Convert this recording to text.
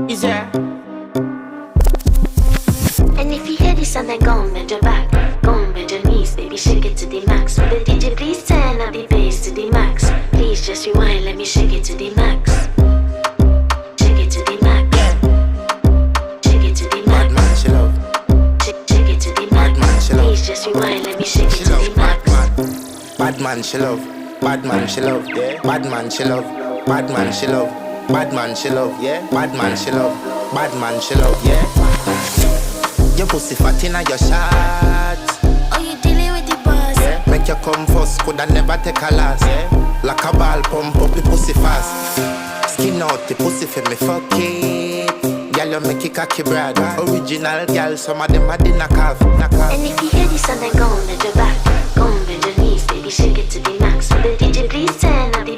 Is there? And if you hear this and then go and bend your back, go and bend your knees, baby, shake it to the max. Will the DJ please turn up the bass to the max? Please just rewind, let me shake it to the max. Shake it to the max. Shake it to the max. Bad man, she love. Shake it to the max. Bad man, she love. Please just rewind, let me shake She it to love. the max. Bad man, she love. Bad man, she love. Yeah. Bad man, she love. Bad man, she love. Bad man, she love. Yeah. Bad man, she love. Bad man, she love. Yeah. Your pussy fat inna your shots. Oh, you dealing with the boss? Yeah. Make you come first, coulda never take a last. Yeah. Like a ball, pump up the pussy fast. Skin out the pussy for me, fuck it. Girl, you make it cocky, brad. Original girl, some of them are the knockoff. And if you hear this and then go and bend your back, go and bend your knees, baby, shake it to the max. Will the DJ please turn up the